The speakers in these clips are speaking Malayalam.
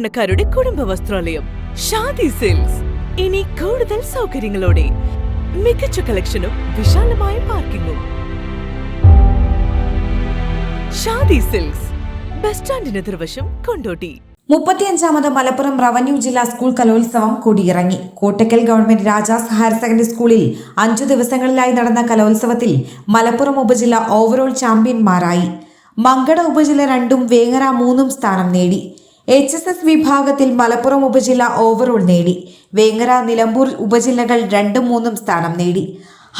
സാധാരണക്കാരുടെ കുടുംബ വസ്ത്രാലയം ഷാദി സിൽക്സ്. ഇനി കൂടുതൽ സൗകര്യങ്ങളോടെ മികച്ച കളക്ഷനും വിശാലമായ പാർക്കിംഗും. ഷാദി സിൽക്സ്, ബസ് സ്റ്റാൻഡിന് എതിർവശം, കൊണ്ടോട്ടി. 35ാമത് മലപ്പുറം റവന്യൂ ജില്ലാ സ്കൂൾ കലോത്സവം കൊടിയിറങ്ങി. Kottakkal government Rajas higher secondary സ്കൂളിൽ 5 ദിവസങ്ങളിലായി നടന്ന കലോത്സവത്തിൽ മലപ്പുറം ഉപജില്ല ഓവറോൾ ചാമ്പ്യന്മാരായി. മങ്കട ഉപജില്ല 2ഉം വേങ്ങര 3ഉം സ്ഥാനം നേടി. HSS വിഭാഗത്തിൽ മലപ്പുറം ഉപജില്ല ഓവറോൾ നേടി. വേങ്ങര, നിലമ്പൂർ ഉപജില്ലകൾ 2ഉം 3ഉം സ്ഥാനം നേടി.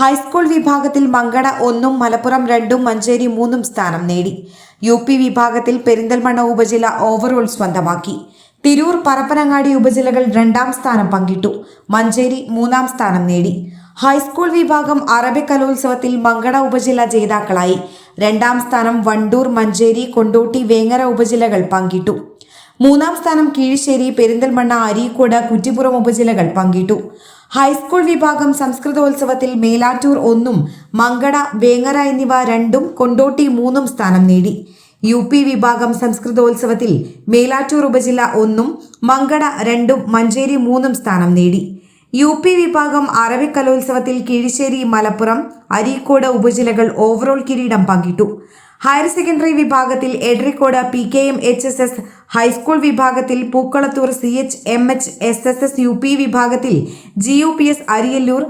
ഹൈസ്കൂൾ വിഭാഗത്തിൽ മങ്കട 1ഉം മലപ്പുറം 2ഉം മഞ്ചേരി 3ഉം സ്ഥാനം നേടി. UP വിഭാഗത്തിൽ പെരിന്തൽമണ്ണ ഉപജില്ല ഓവറോൾ സ്വന്തമാക്കി. തിരൂർ, പരപ്പനങ്ങാടി ഉപജില്ലകൾ 2ാം സ്ഥാനം പങ്കിട്ടു. മഞ്ചേരി 3ാം സ്ഥാനം നേടി. ഹൈസ്കൂൾ വിഭാഗം അറബിക് കലോത്സവത്തിൽ മങ്കട ഉപജില്ല ജേതാക്കളായി. 2ാം സ്ഥാനം വണ്ടൂർ, മഞ്ചേരി, കൊണ്ടോട്ടി, വേങ്ങര ഉപജില്ലകൾ പങ്കിട്ടു. 3ാം സ്ഥാനം കീഴ്ശ്ശേരി, പെരിന്തൽമണ്ണ, അരീക്കോട്, കുറ്റിപ്പുറം ഉപജില്ലകൾ പങ്കിട്ടു. ഹൈസ്കൂൾ വിഭാഗം സംസ്കൃതോത്സവത്തിൽ മേലാറ്റൂർ 1ഉം മങ്കട, വേങ്ങര എന്നിവ 2ഉം കൊണ്ടോട്ടി 3ഉം സ്ഥാനം നേടി. UP വിഭാഗം സംസ്കൃതോത്സവത്തിൽ മേലാറ്റൂർ ഉപജില്ല 1ഉം മങ്കട 2ഉം മഞ്ചേരി 3ഉം സ്ഥാനം നേടി. UP വിഭാഗം അറബിക് കലോത്സവത്തിൽ കീഴ്ശ്ശേരി, മലപ്പുറം, അരീക്കോട് ഉപജില്ലകൾ ഓവറോൾ കിരീടം പങ്കിട്ടു. ഹയർ സെക്കൻഡറി വിഭാഗത്തിൽ എടരിക്കോട് PKM HSS, ഹൈസ്കൂൾ വിഭാഗത്തിൽ പൂക്കളത്തൂർ CHMH SSS, UP വിഭാഗത്തിൽ GUPS അരിയല്ലൂർ,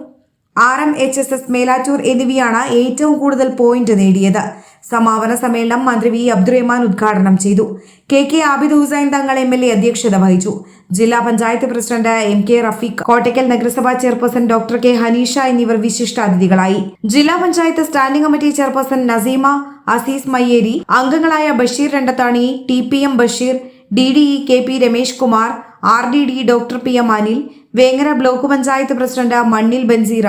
RMHSS മേലാറ്റൂർ എന്നിവയാണ് ഏറ്റവും കൂടുതൽ പോയിന്റ് നേടിയത്. സമാപന സമ്മേളനം മന്ത്രി V. അബ്ദുറഹ്മാൻ ഉദ്ഘാടനം ചെയ്തു. KK ആബിദ് ഹുസൈൻ തങ്ങൾ MLA അധ്യക്ഷത വഹിച്ചു. ജില്ലാ പഞ്ചായത്ത് പ്രസിഡന്റ് MK റഫീഖ്, കോട്ടക്കൽ നഗരസഭാ ചെയർപേഴ്സൺ Dr. K. ഹനീഷ എന്നിവർ വിശിഷ്ടാതിഥികളായി. ജില്ലാ panchayat standing committee chairperson Naseema Azeez Mayyeri, അംഗങ്ങളായ Basheer Randathani, TPM Basheer, DDE KP Ramesh Kumar, RDD Dr. PM Anil, Vengara block panchayat president Mannil Banseera,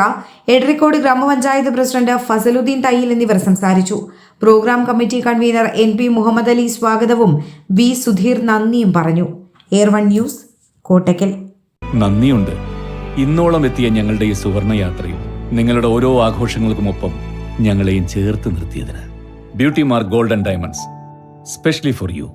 Edarikode ഗ്രാമപഞ്ചായത്ത് പ്രസിഡന്റ് ഫസലുദ്ദീൻ തയ്യിൽ എന്നിവർ സംസാരിച്ചു. Programme committee convener NP Muhammad Ali സ്വാഗതവും V. സുധീർ നന്ദിയും പറഞ്ഞു. Air one news, Kottakkal. നന്ദിയുണ്ട് ഇന്നോളം എത്തിയ ഞങ്ങളുടെ ഈ സുവർണയാത്രയും നിങ്ങളുടെ ഓരോ ആഘോഷങ്ങൾക്കുമൊപ്പം ഞങ്ങളെയും ചേർത്ത് നിർത്തിയതിന്. Beauty mark gold and diamonds, specially for U.